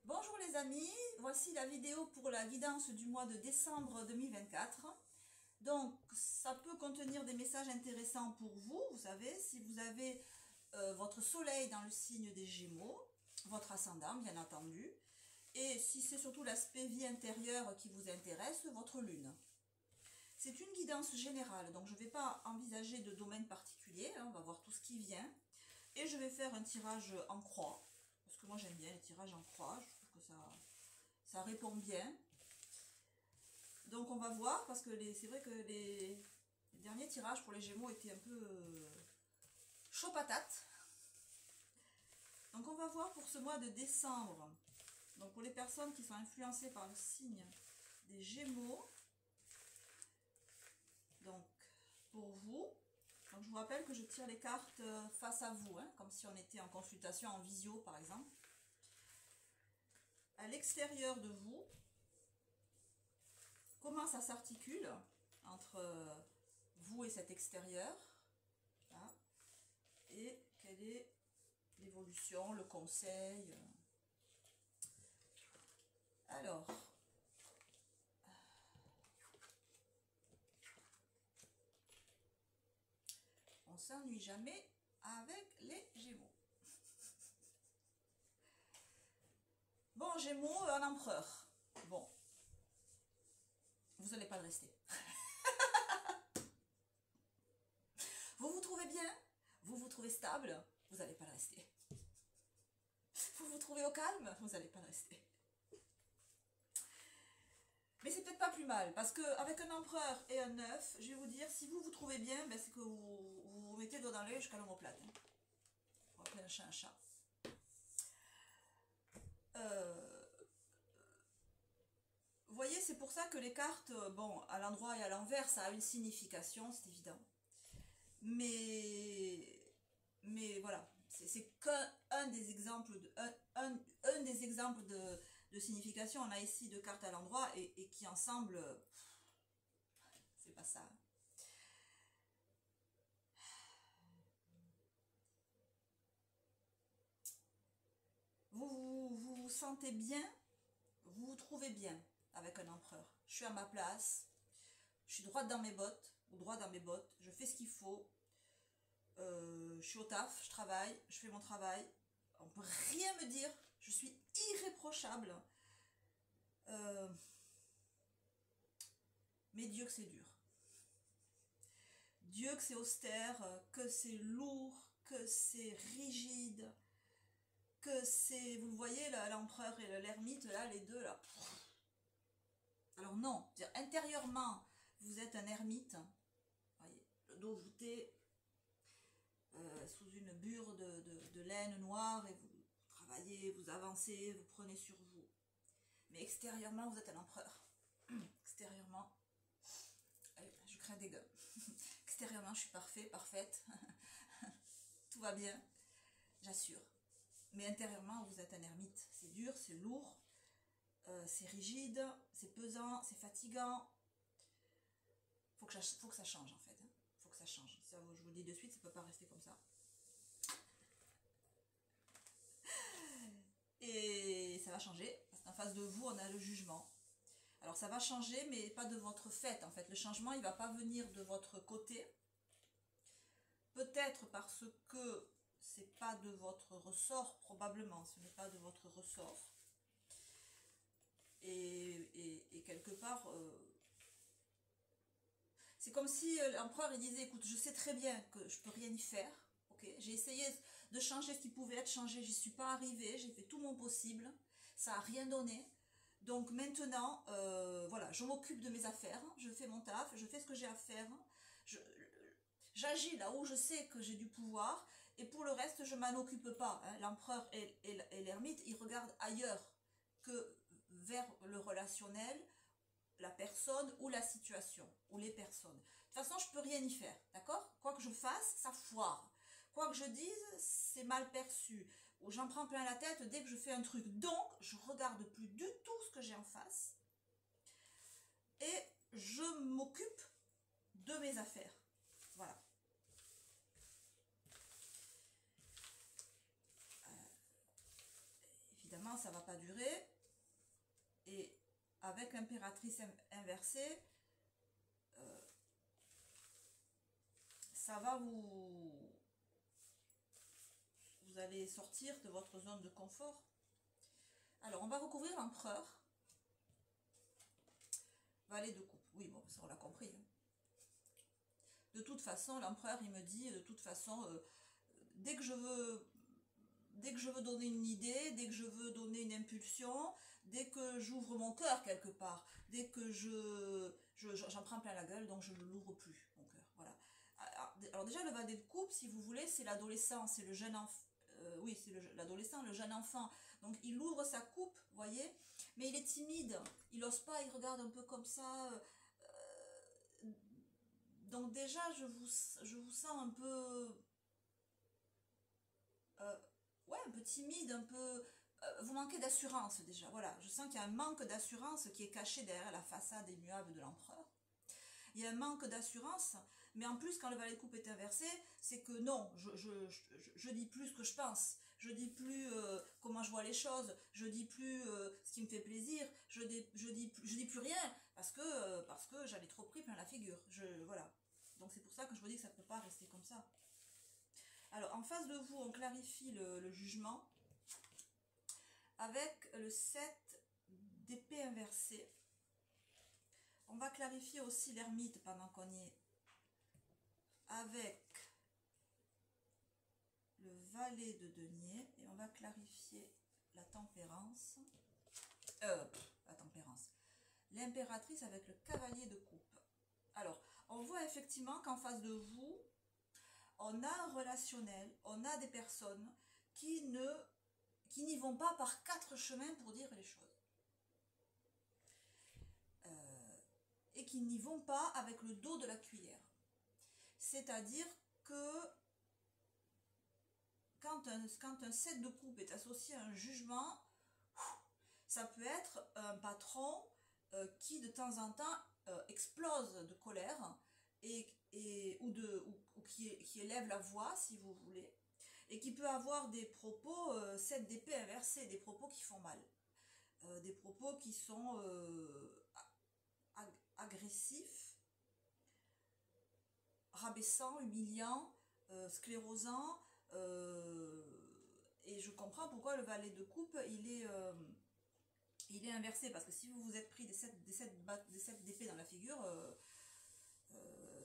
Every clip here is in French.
Bonjour les amis, voici la vidéo pour la guidance du mois de décembre 2024. Donc ça peut contenir des messages intéressants pour vous, vous savez, si vous avez votre soleil dans le signe des Gémeaux, votre ascendant bien entendu, et si c'est surtout l'aspect vie intérieure qui vous intéresse, votre lune. C'est une guidance générale, donc je ne vais pas envisager de domaine particulier, on va voir tout ce qui vient. Et je vais faire un tirage en croix, parce que moi j'aime bien les tirages en croix, je trouve que ça répond bien. Donc on va voir, parce que c'est vrai que les derniers tirages pour les Gémeaux étaient un peu chaud patate. Donc on va voir pour ce mois de décembre, donc pour les personnes qui sont influencées par le signe des Gémeaux, donc pour vous. Donc je vous rappelle que je tire les cartes face à vous, hein, comme si on était en consultation en visio par exemple. À l'extérieur de vous, comment ça s'articule entre vous et cet extérieur, là, et quelle est l'évolution, le conseil. Alors, on s'ennuie jamais avec les Gémeaux. Bon, Gémeaux, un empereur. Bon, vous n'allez pas le rester. Vous vous trouvez bien, vous vous trouvez stable, vous n'allez pas le rester. Vous vous trouvez au calme, vous n'allez pas le rester. Mais c'est peut-être pas plus mal, parce qu'avec un empereur et un 9, je vais vous dire, si vous vous trouvez bien, ben c'est que vous mettez le doigt dans l'œil jusqu'à l'omoplate. On va appeler un chat un chat. Vous voyez, c'est pour ça que les cartes, bon, à l'endroit et à l'envers, ça a une signification, c'est évident. Mais voilà, c'est qu'un des exemples, un des exemples de signification. On a ici deux cartes à l'endroit et qui ensemble, c'est pas ça. Vous vous sentez bien, vous vous trouvez bien avec un empereur. Je suis à ma place, je suis droite dans mes bottes, ou droit dans mes bottes, je fais ce qu'il faut, je suis au taf, je travaille, je fais mon travail, on peut rien me dire, je suis irréprochable. Mais Dieu que c'est dur. Dieu que c'est austère, que c'est lourd, que c'est rigide, que c'est... Vous le voyez, l'empereur et l'ermite, là, les deux, là. Alors non, intérieurement, vous êtes un ermite, voyez, le dos voûté, sous une bure de laine noire, et vous travaillez, vous avancez, vous prenez sur vous. Mais extérieurement, vous êtes un empereur. Extérieurement, je crains des gueux. Extérieurement, je suis parfait, parfaite. Tout va bien, j'assure. Mais intérieurement, vous êtes un ermite. C'est dur, c'est lourd, c'est rigide, c'est pesant, c'est fatigant. Faut que ça change en fait. Faut que ça change. Ça, je vous le dis de suite, ça ne peut pas rester comme ça. Et ça va changer, parce qu'en face de vous, on a le jugement. Alors ça va changer, mais pas de votre fait. En fait, le changement, il ne va pas venir de votre côté. Peut-être parce que c'est pas de votre ressort, probablement, ce n'est pas de votre ressort. Et quelque part, c'est comme si l'empereur il disait, écoute, je sais très bien que je peux rien y faire, ok, j'ai essayé de changer ce qui pouvait être changé, j'y suis pas arrivée, j'ai fait tout mon possible, ça a rien donné. Donc maintenant, voilà, je m'occupe de mes affaires, je fais mon taf, je fais ce que j'ai à faire, j'agis là où je sais que j'ai du pouvoir, et pour le reste, je m'en occupe pas. Hein. L'empereur et l'ermite, ils regardent ailleurs que vers le relationnel, la personne ou la situation, ou les personnes. De toute façon, je peux rien y faire, d'accord? Quoi que je fasse, ça foire. Quoi que je dise, c'est mal perçu. Ou j'en prends plein la tête dès que je fais un truc. Donc, je regarde plus du tout ce que j'ai en face. Et je m'occupe de mes affaires. Voilà. évidemment, ça va pas durer. Et avec l'impératrice inversée, ça va vous allez sortir de votre zone de confort. Alors, on va recouvrir l'empereur. Valet de coupe. Oui, bon, ça on l'a compris. Hein. De toute façon, l'empereur, il me dit, de toute façon, dès que je veux donner une idée, dès que je veux donner une impulsion, dès que j'ouvre mon cœur quelque part, dès que j'en prends plein la gueule, donc je ne l'ouvre plus, mon cœur. Voilà. Alors déjà, le valet de coupe, si vous voulez, c'est l'adolescent, c'est le jeune enfant. Oui, c'est l'adolescent, le jeune enfant. Donc il ouvre sa coupe, vous voyez, mais il est timide, il n'ose pas, il regarde un peu comme ça. Donc déjà, je vous sens un peu... ouais, un peu timide, un peu... vous manquez d'assurance déjà, voilà. Je sens qu'il y a un manque d'assurance qui est caché derrière la façade immuable de l'empereur. Il y a un manque d'assurance, mais en plus, quand le valet de coupe est inversé, c'est que non, je dis plus ce que je pense, je dis plus comment je vois les choses, je dis plus ce qui me fait plaisir, je dis plus rien, parce que j'en ai trop pris plein la figure. Voilà. Donc c'est pour ça que je vous dis que ça ne peut pas rester comme ça. Alors, en face de vous, on clarifie le jugement avec le 7 d'épée inversée. On va clarifier aussi l'ermite pendant qu'on y est avec le valet de denier et on va clarifier la tempérance. La tempérance. L'impératrice avec le cavalier de coupe. Alors, on voit effectivement qu'en face de vous, on a un relationnel, on a des personnes qui n'y vont pas par 4 chemins pour dire les choses. Et qui n'y vont pas avec le dos de la cuillère. C'est-à-dire que quand un 7 de coupe est associé à un jugement, ça peut être un patron qui de temps en temps explose de colère ou qui élève la voix, si vous voulez, et qui peut avoir des propos 7 d'épée inversés, des propos qui font mal, des propos qui sont agressifs, rabaissants, humiliants, sclérosants, et je comprends pourquoi le valet de coupe il est inversé, parce que si vous vous êtes pris des 7 d'épée dans la figure,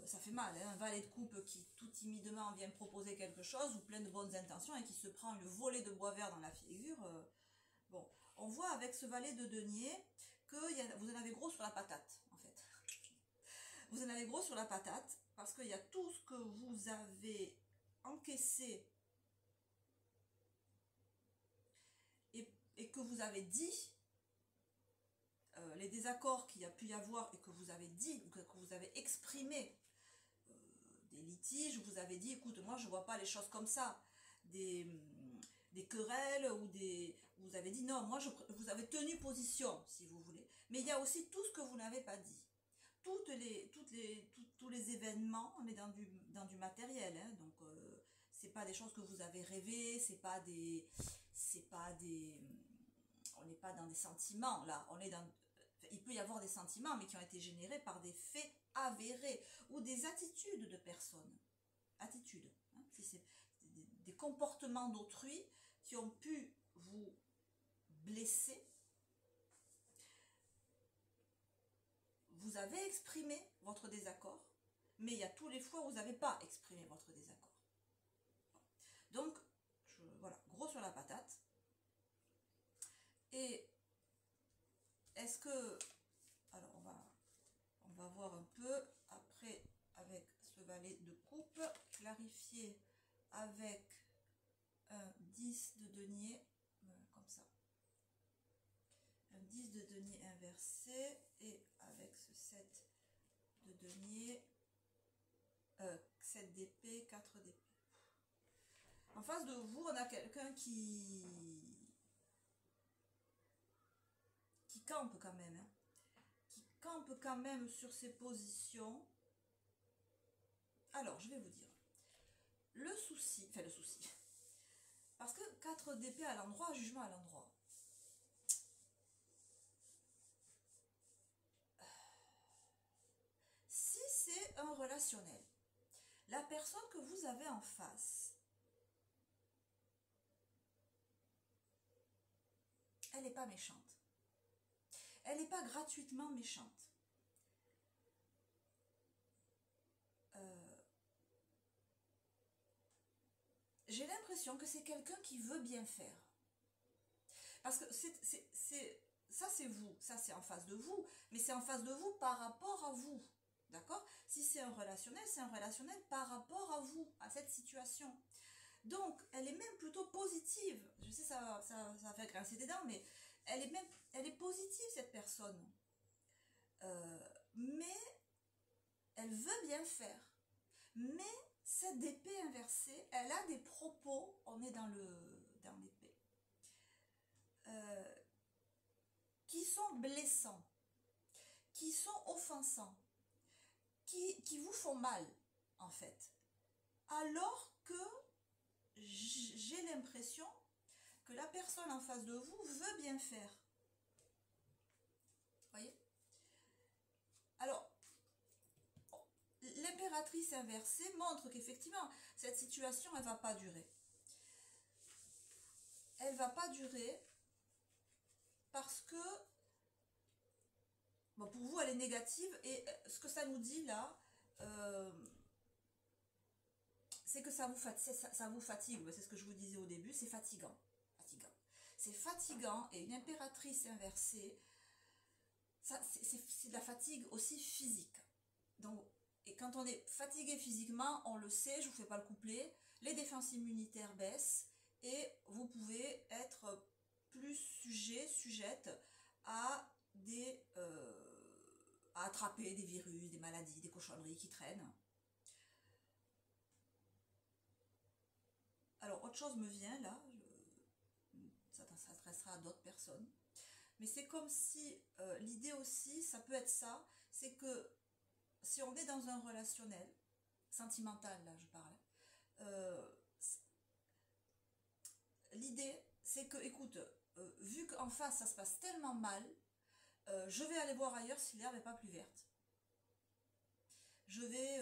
ça fait mal, hein. Un valet de coupe qui tout timidement vient proposer quelque chose ou plein de bonnes intentions et qui se prend une volée de bois vert dans la figure. Bon, on voit avec ce valet de denier que vous en avez gros sur la patate, en fait. Vous en avez gros sur la patate parce qu'il y a tout ce que vous avez encaissé et que vous avez dit, les désaccords qu'il y a pu y avoir et que vous avez dit, que vous avez exprimé, des litiges, vous avez dit, écoute, moi je vois pas les choses comme ça, des querelles vous avez dit non, moi vous avez tenu position, si vous voulez. Mais il y a aussi tout ce que vous n'avez pas dit. Tous les événements, on est dans du matériel, hein, donc c'est pas des choses que vous avez rêvées, on n'est pas dans des sentiments là, il peut y avoir des sentiments mais qui ont été générés par des faits avérés ou des attitudes de personnes, attitudes, hein, si c'est des comportements d'autrui qui ont pu vous blesser. Vous avez exprimé votre désaccord, mais il y a tous les fois où vous n'avez pas exprimé votre désaccord. Donc, voilà, gros sur la patate. Et est-ce que... Alors, on va voir un peu, après, avec ce valet de coupe, clarifier avec un 10 de denier, comme ça. Un 10 de denier inversé, et avec ce 7 de denier, 7 d'épée, 4 d'épée. En face de vous, on a quelqu'un qui campe quand même, hein, qui campe quand même sur ses positions. Alors, je vais vous dire, le souci, parce que 4 d'épée à l'endroit, jugement à l'endroit. un relationnel. La personne que vous avez en face, elle n'est pas méchante. Elle n'est pas gratuitement méchante. J'ai l'impression que c'est quelqu'un qui veut bien faire. Parce que ça c'est vous, ça c'est en face de vous, mais c'est en face de vous par rapport à vous. D'accord? Si c'est un relationnel par rapport à vous, à cette situation. Donc, elle est même plutôt positive. Je sais, ça va faire grincer des dents, mais elle est positive, cette personne. Mais elle veut bien faire. Mais cette épée inversée, elle a des propos, on est dans l'épée, qui sont blessants, qui sont offensants, qui vous font mal, en fait. Alors que j'ai l'impression que la personne en face de vous veut bien faire. Voyez? Alors, l'impératrice inversée montre qu'effectivement, cette situation, elle ne va pas durer. Elle ne va pas durer parce que, bon, pour vous, elle est négative. Et ce que ça nous dit là, c'est que ça vous fatigue. C'est ce que je vous disais au début, c'est fatigant. C'est fatigant, et une impératrice inversée, c'est de la fatigue aussi physique. Donc, et quand on est fatigué physiquement, on le sait, je ne vous fais pas le couplet, les défenses immunitaires baissent et vous pouvez être plus sujette à à attraper des virus, des maladies, des cochonneries qui traînent. Alors, autre chose me vient là, ça s'adressera à d'autres personnes. Mais c'est comme si, l'idée aussi, ça peut être ça, c'est que si on est dans un relationnel, sentimental là je parle, l'idée c'est que, écoute, vu qu'en face ça se passe tellement mal, je vais aller voir ailleurs si l'herbe n'est pas plus verte. Je vais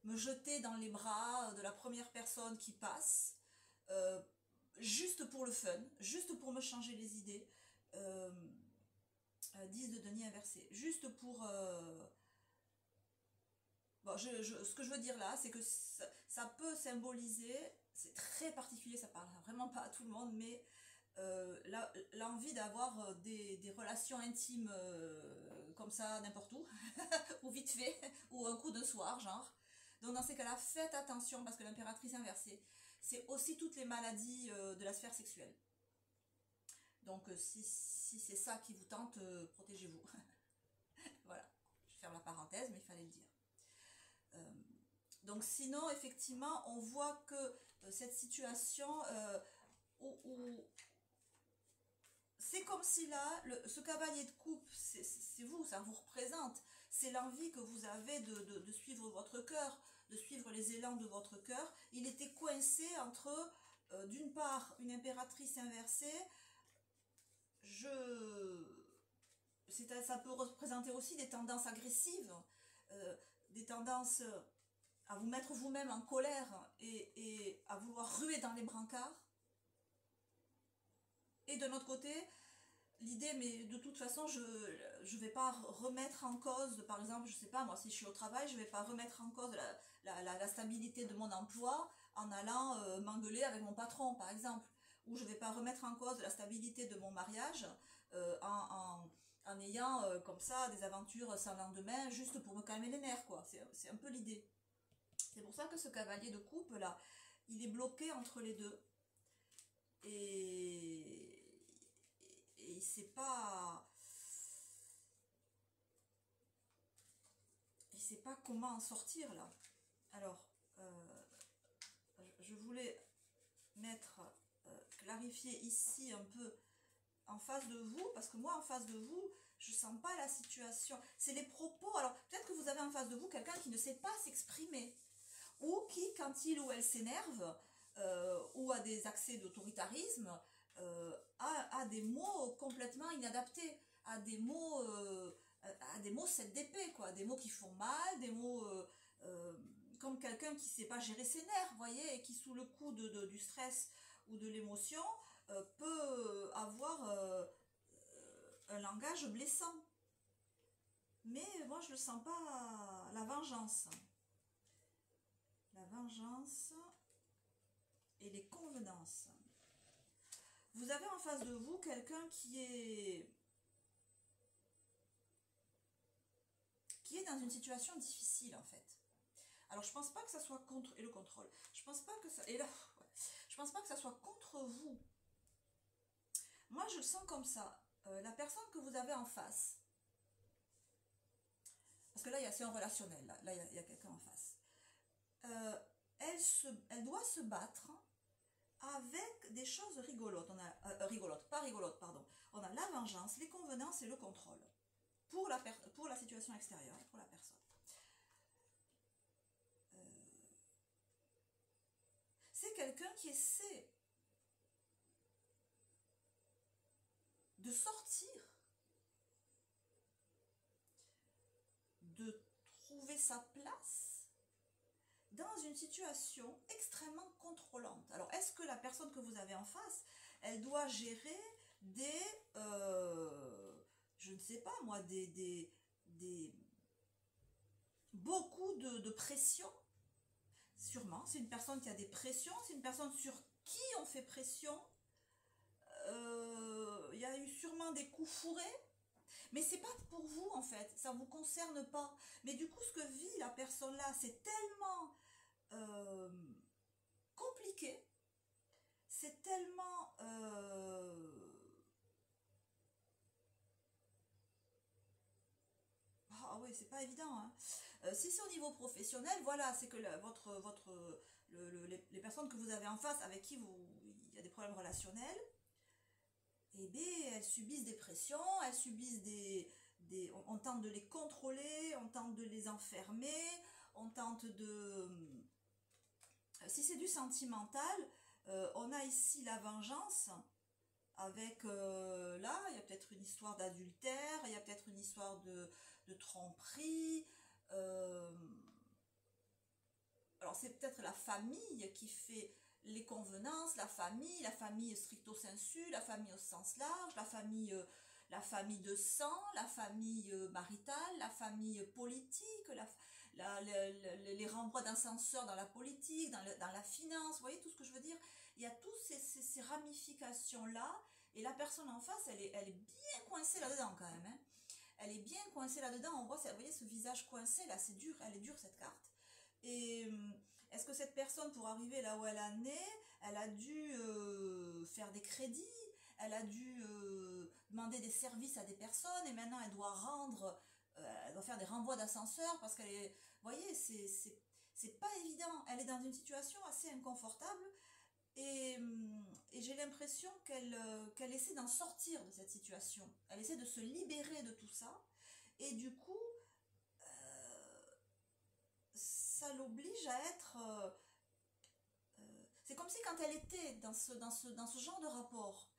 me jeter dans les bras de la première personne qui passe, juste pour le fun, juste pour me changer les idées. 10 de denier inversé, juste pour... Bon, ce que je veux dire là, c'est que ça peut symboliser, c'est très particulier, ça parle vraiment pas à tout le monde, mais l'envie d'avoir des relations intimes comme ça n'importe où, ou vite fait, ou un coup de soir, genre. Donc dans ces cas-là, faites attention, parce que l'impératrice inversée, c'est aussi toutes les maladies de la sphère sexuelle. Donc si c'est ça qui vous tente, protégez-vous. Voilà, je ferme la parenthèse, mais il fallait le dire. Donc sinon, effectivement, on voit que cette situation où c'est comme si là, ce cavalier de coupe, c'est vous, ça vous représente. C'est l'envie que vous avez de suivre votre cœur, de suivre les élans de votre cœur. Il était coincé entre, d'une part, une impératrice inversée. Ça peut représenter aussi des tendances agressives, des tendances à vous mettre vous-même en colère et à vouloir ruer dans les brancards. Et de notre côté, l'idée, mais de toute façon, je ne vais pas remettre en cause, par exemple, je ne sais pas, moi, si je suis au travail, je ne vais pas remettre en cause la stabilité de mon emploi en allant m'engueuler avec mon patron, par exemple. Ou je ne vais pas remettre en cause la stabilité de mon mariage en ayant comme ça des aventures sans lendemain, juste pour me calmer les nerfs, quoi. C'est un peu l'idée. C'est pour ça que ce cavalier de coupe, là, il est bloqué entre les deux. Et il sait pas comment en sortir là. Alors je voulais clarifier ici un peu en face de vous, parce que moi en face de vous je sens pas la situation, c'est les propos. Alors peut-être que vous avez en face de vous quelqu'un qui ne sait pas s'exprimer, ou qui, quand il ou elle s'énerve ou a des accès d'autoritarisme, a des mots complètement inadaptés, a des mots a des mots 7 d'épée, quoi, des mots qui font mal, des mots comme quelqu'un qui ne sait pas gérer ses nerfs, vous voyez, et qui sous le coup du stress ou de l'émotion peut avoir un langage blessant. Mais moi je le sens pas, la vengeance. La vengeance et les convenances. Vous avez en face de vous quelqu'un qui est dans une situation difficile en fait. Alors je pense pas que ça soit contre, et le contrôle, je pense pas que ça, et là, ouais, je pense pas que ça soit contre vous. Moi je le sens comme ça, la personne que vous avez en face, parce que là c'est un relationnel, là il y a quelqu'un en face, elle doit se battre avec des choses rigolotes, pas rigolotes, pardon, on a la vengeance, les convenances et le contrôle, pour la situation extérieure, pour la personne. C'est quelqu'un qui essaie de sortir, de trouver sa place dans une situation extrêmement contrôlante. Alors, est-ce que la personne que vous avez en face, elle doit gérer des, je ne sais pas moi, beaucoup de pression? Sûrement, c'est une personne qui a des pressions, c'est une personne sur qui on fait pression. Il y a eu sûrement des coups fourrés, mais c'est pas pour vous en fait, ça vous concerne pas. Mais du coup, ce que vit la personne là, c'est tellement compliqué, c'est tellement ah oui, c'est pas évident, hein. Si c'est au niveau professionnel, voilà, c'est que les personnes que vous avez en face, avec qui il y a des problèmes relationnels, eh bien, elles subissent des pressions, elles subissent on tente de les contrôler, on tente de les enfermer, on tente de... Si c'est du sentimental, on a ici la vengeance, avec, là, il y a peut-être une histoire d'adultère, il y a peut-être une histoire de tromperie, alors c'est peut-être la famille qui fait les convenances, la famille stricto sensu, la famille au sens large, la famille de sang, la famille maritale, la famille politique, les renvois d'ascenseur dans la politique, dans la finance, vous voyez tout ce que je veux dire? Il y a toutes ces ramifications-là, et la personne en face, elle est bien coincée là-dedans quand même, hein. Elle est bien coincée là-dedans, on voit, vous voyez ce visage coincé là, c'est dur, elle est dure cette carte. Et est-ce que cette personne, pour arriver là où elle en est, elle a dû faire des crédits, elle a dû demander des services à des personnes, et maintenant elle doit elle doit faire des renvois d'ascenseur parce qu'elle est... Vous voyez, c'est pas évident. Elle est dans une situation assez inconfortable, et j'ai l'impression qu'elle essaie d'en sortir de cette situation. Elle essaie de se libérer de tout ça, et du coup, ça l'oblige à être... c'est comme si quand elle était dans ce genre de rapport,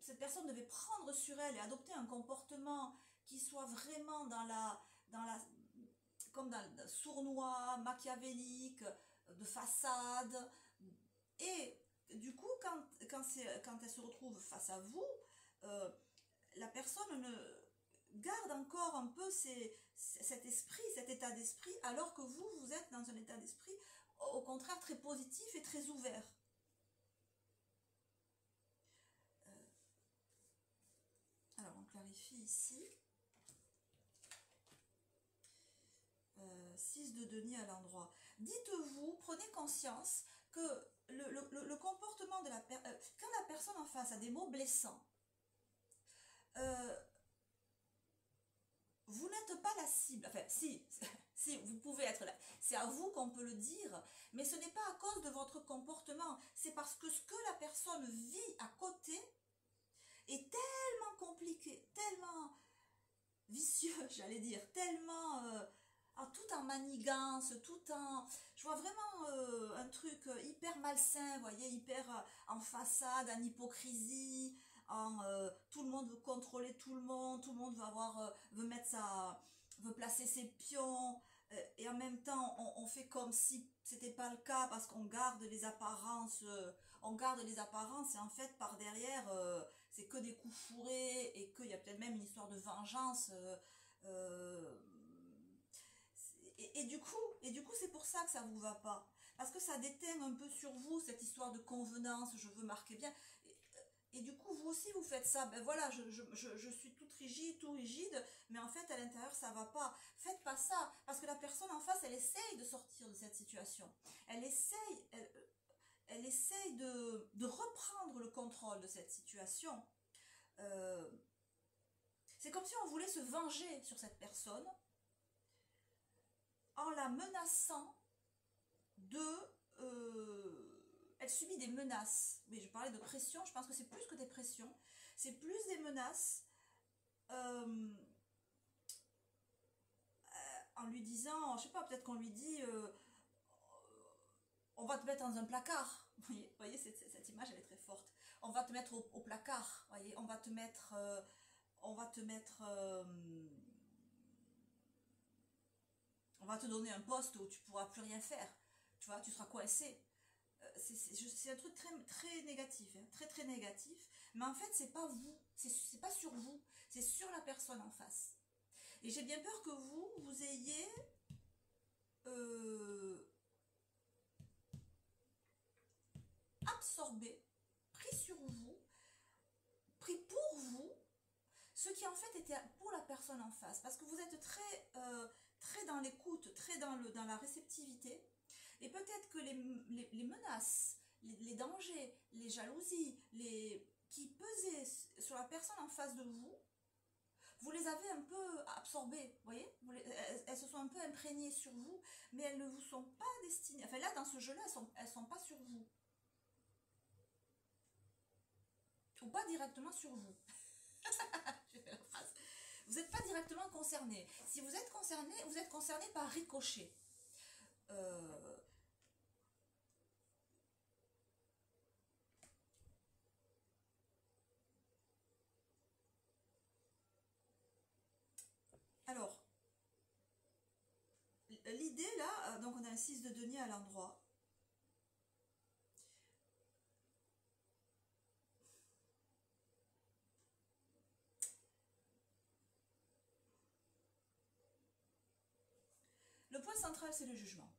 cette personne devait prendre sur elle et adopter un comportement qui soit vraiment comme dans sournois, machiavélique, de façade. Et du coup, quand elle se retrouve face à vous, la personne garde encore un peu cet esprit, cet état d'esprit, alors que vous êtes dans un état d'esprit au contraire très positif et très ouvert. Alors on clarifie ici. 6 de denier à l'endroit. Dites-vous, prenez conscience que le comportement de quand la personne en face a des mots blessants, vous n'êtes pas la cible. Enfin, si, si, vous pouvez être là. C'est à vous qu'on peut le dire, mais ce n'est pas à cause de votre comportement. C'est parce que ce que la personne vit à côté est tellement compliqué, tellement vicieux, j'allais dire, tellement... tout en manigance, je vois vraiment un truc hyper malsain, vous voyez, hyper en façade, en hypocrisie, tout le monde veut contrôler tout le monde veut avoir, veut placer ses pions, et en même temps on fait comme si c'était pas le cas parce qu'on garde les apparences, et en fait par derrière c'est que des coups fourrés et qu'il y a peut-être même une histoire de vengeance. Euh, et du coup, c'est pour ça que ça vous va pas. Parce que ça déteint un peu sur vous cette histoire de convenance, je veux marquer bien. Et du coup, vous aussi, vous faites ça. Ben voilà, je suis toute rigide, tout rigide, mais en fait, à l'intérieur, ça va pas. Faites pas ça, parce que la personne en face, elle essaye de sortir de cette situation. Elle essaye de reprendre le contrôle de cette situation. Euh, c'est comme si on voulait se venger sur cette personne en la menaçant de... elle subit des menaces. Mais je parlais de pression, je pense que c'est plus que des pressions. C'est plus des menaces euh, en lui disant, je sais pas, peut-être qu'on lui dit on va te mettre dans un placard. Vous voyez cette image, elle est très forte. On va te mettre au placard. Voyez, on va te mettre... on va te mettre... on va te donner un poste où tu pourras plus rien faire. Tu vois, tu seras coincé. C'est un truc très, très négatif, hein, très très négatif. Mais en fait, c'est pas vous, c'est pas sur vous, c'est sur la personne en face. Et j'ai bien peur que vous ayez absorbé, pris sur vous, pris pour vous, ce qui en fait était pour la personne en face. Parce que vous êtes très, très dans l'écoute, très dans la réceptivité. Et peut-être que les menaces, les dangers, les jalousies, qui pesaient sur la personne en face de vous, vous les avez un peu absorbées, vous voyez, elles se sont un peu imprégnées sur vous, mais elles ne vous sont pas destinées. Enfin là, dans ce jeu-là, elles sont pas sur vous. Ou pas directement sur vous. J'ai fait la phrase. Vous n'êtes pas directement concerné. Si vous êtes concerné par ricochet. Alors, l'idée là, donc on a un 6 de denier à l'endroit. Le point central, c'est le jugement.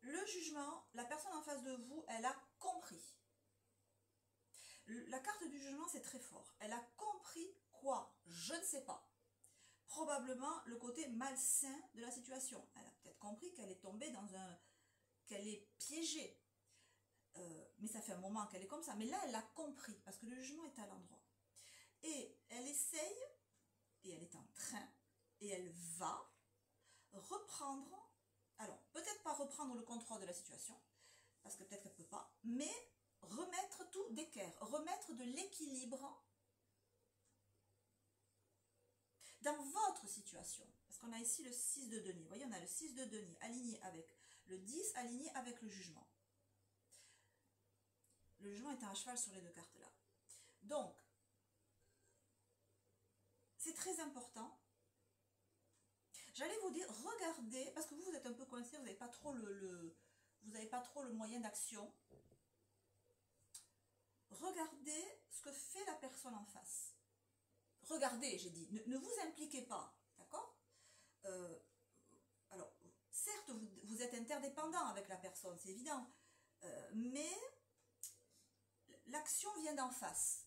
Le jugement, la personne en face de vous, elle a compris. La carte du jugement, c'est très fort. Elle a compris quoi? Je ne sais pas. Probablement le côté malsain de la situation. Elle a peut-être compris qu'elle est tombée qu'elle est piégée. Mais ça fait un moment qu'elle est comme ça. Mais là, elle l'a compris, parce que le jugement est à l'endroit. Et elle essaye, et elle est en train, et elle va reprendre, alors peut-être pas reprendre le contrôle de la situation, parce que peut-être qu'elle ne peut pas, mais remettre tout d'équerre, remettre de l'équilibre dans votre situation. Parce qu'on a ici le 6 de denier. Vous voyez, on a le 6 de denier aligné avec le 10, aligné avec le jugement. Le jugement est à cheval sur les deux cartes là. Donc, c'est très important. J'allais vous dire, regardez, parce que vous êtes un peu coincé, vous n'avez pas trop le moyen d'action. Regardez ce que fait la personne en face. Regardez, j'ai dit, ne vous impliquez pas, d'accord? Alors, certes, vous êtes interdépendant avec la personne, c'est évident, mais l'action vient d'en face.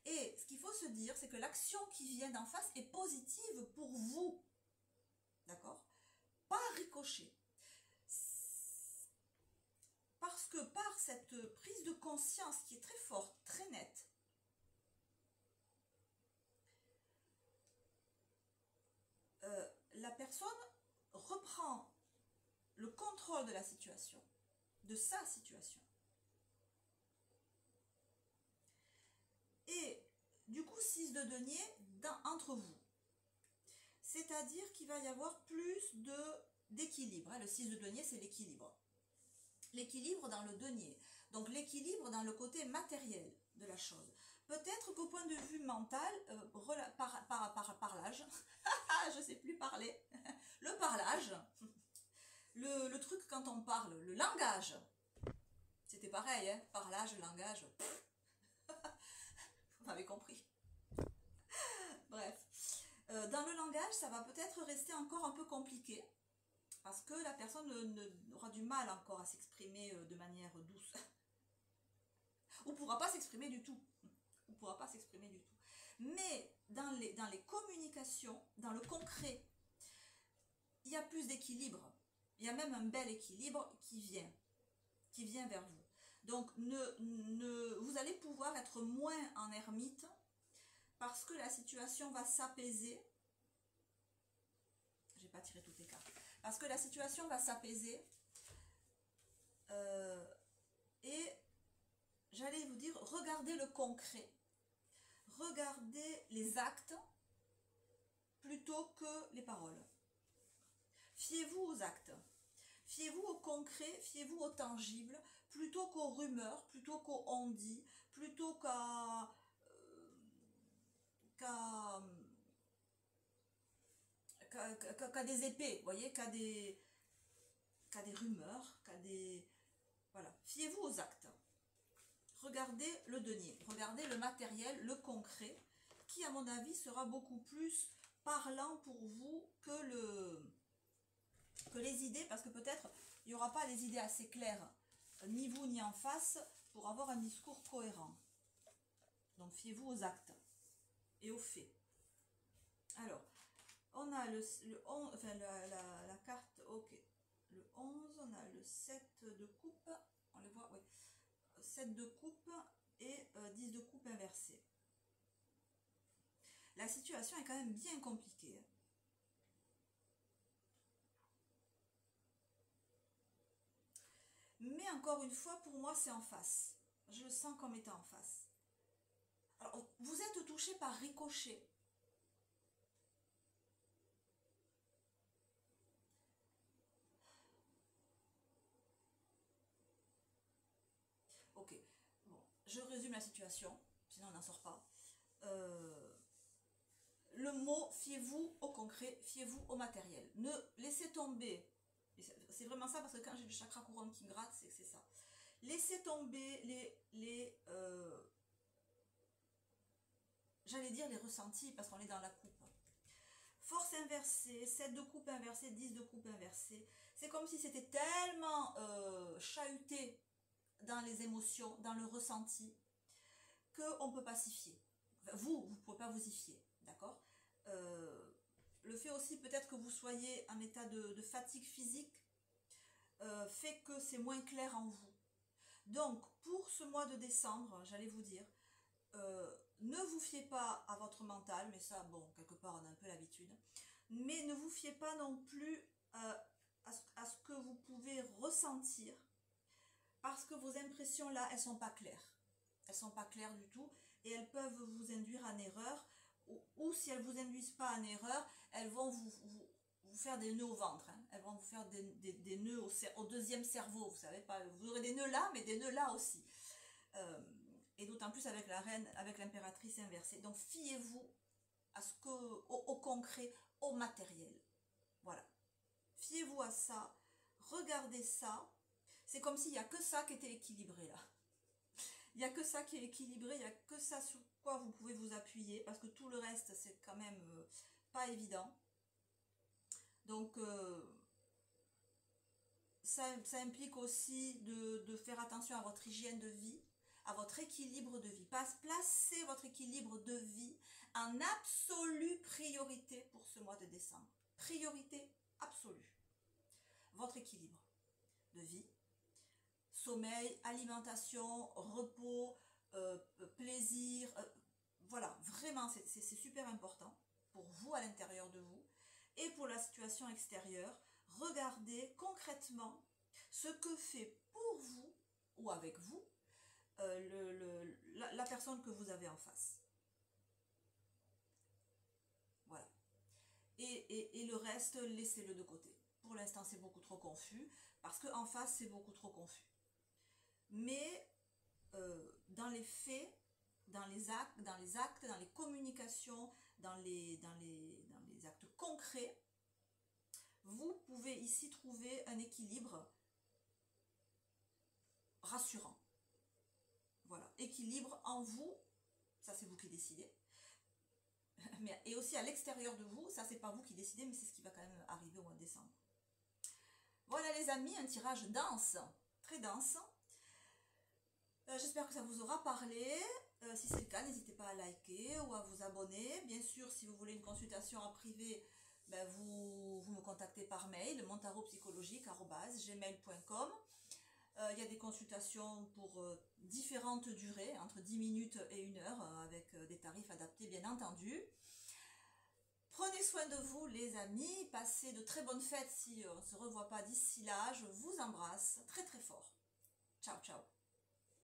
Et ce qu'il faut se dire, c'est que l'action qui vient d'en face est positive pour vous, d'accord? Pas ricochet. Parce que par cette prise de conscience qui est très forte, très nette, la personne reprend le contrôle de la situation, de sa situation. Et du coup, 6 de denier entre vous. C'est-à-dire qu'il va y avoir plus d'équilibre. Le 6 de denier, c'est l'équilibre. L'équilibre dans le denier. Donc l'équilibre dans le côté matériel de la chose. Peut-être qu'au point de vue mental, par l'âge, je sais plus parler, le parlage, le truc quand on parle, le langage, c'était pareil, hein, parlage, langage, vous m'avez compris. Bref, dans le langage, ça va peut-être rester encore un peu compliqué, parce que la personne aura du mal encore à s'exprimer de manière douce, ou pourra pas s'exprimer du tout. On ne pourra pas s'exprimer du tout. Mais dans les communications, dans le concret, il y a plus d'équilibre. Il y a même un bel équilibre qui vient vers vous. Donc, vous allez pouvoir être moins en ermite parce que la situation va s'apaiser. Je n'ai pas tiré toutes les cartes. Parce que la situation va s'apaiser et j'allais vous dire, regardez le concret. Regardez les actes plutôt que les paroles. Fiez-vous aux actes. Fiez-vous au concret, fiez-vous au tangible, plutôt qu'aux rumeurs, plutôt qu'aux on-dit, plutôt qu'à des épées, vous voyez, qu'à des rumeurs, qu'à des... Voilà. Fiez-vous aux actes. Regardez le denier, regardez le matériel, le concret, qui à mon avis sera beaucoup plus parlant pour vous que les idées, parce que peut-être il n'y aura pas les idées assez claires, ni vous ni en face, pour avoir un discours cohérent. Donc fiez-vous aux actes et aux faits. Alors, on a la carte, ok, le 11, on a le 7 de coupe, on le voit, oui. 7 de coupe et 10 de coupe inversé. La situation est quand même bien compliquée. Mais encore une fois, pour moi, c'est en face. Je le sens comme étant en face. Alors, vous êtes touché par ricochet. Ok. Bon, je résume la situation, sinon on n'en sort pas. Le mot, fiez-vous au concret, fiez-vous au matériel. Ne laissez tomber. C'est vraiment ça, parce que quand j'ai le chakra couronne qui me gratte, c'est ça. Laissez tomber j'allais dire les ressentis, parce qu'on est dans la coupe. Force inversée, 7 de coupe inversée, 10 de coupe inversée. C'est comme si c'était tellement chahuté dans les émotions, dans le ressenti, qu'on ne peut pas s'y fier. Enfin, vous ne pouvez pas vous y fier, d'accord. Le fait aussi peut-être que vous soyez en état de fatigue physique fait que c'est moins clair en vous. Donc, pour ce mois de décembre, j'allais vous dire, ne vous fiez pas à votre mental, mais ça, bon, quelque part, on a un peu l'habitude. Mais ne vous fiez pas non plus à ce que vous pouvez ressentir, parce que vos impressions, là, elles sont pas claires. Elles sont pas claires du tout, et elles peuvent vous induire en erreur, ou si elles ne vous induisent pas en erreur, elles vont vous faire des nœuds au ventre, hein. Elles vont vous faire des nœuds au deuxième cerveau, vous savez pas, vous aurez des nœuds là, mais des nœuds là aussi. Et d'autant plus avec la reine, avec l'impératrice inversée. Donc fiez-vous au concret, au matériel. Voilà. Fiez-vous à ça, regardez ça. C'est comme s'il n'y a que ça qui était équilibré là. Il n'y a que ça qui est équilibré, il n'y a que ça sur quoi vous pouvez vous appuyer, parce que tout le reste, c'est quand même pas évident. Donc, ça implique aussi de faire attention à votre hygiène de vie, à votre équilibre de vie. Placez votre équilibre de vie en absolue priorité pour ce mois de décembre. Priorité absolue. Votre équilibre de vie, sommeil, alimentation, repos, plaisir, voilà, vraiment c'est super important pour vous à l'intérieur de vous et pour la situation extérieure. Regardez concrètement ce que fait pour vous ou avec vous la personne que vous avez en face. Voilà. Et le reste, laissez-le de côté. Pour l'instant, c'est beaucoup trop confus, parce qu'en face, c'est beaucoup trop confus. Mais dans les faits, dans les actes, dans les communications, dans les actes concrets, vous pouvez ici trouver un équilibre rassurant. Voilà, équilibre en vous, ça c'est vous qui décidez, et aussi à l'extérieur de vous, ça c'est pas vous qui décidez, mais c'est ce qui va quand même arriver au mois de décembre. Voilà les amis, un tirage dense, très dense. J'espère que ça vous aura parlé. Si c'est le cas, n'hésitez pas à liker ou à vous abonner. Bien sûr, si vous voulez une consultation en privé, ben vous me contactez par mail, montarotpsychologique@gmail.com. Il y a des consultations pour différentes durées, entre 10 minutes et 1 heure, avec des tarifs adaptés bien entendu. Prenez soin de vous les amis, passez de très bonnes fêtes si on ne se revoit pas d'ici là. Je vous embrasse très très fort. Ciao ciao.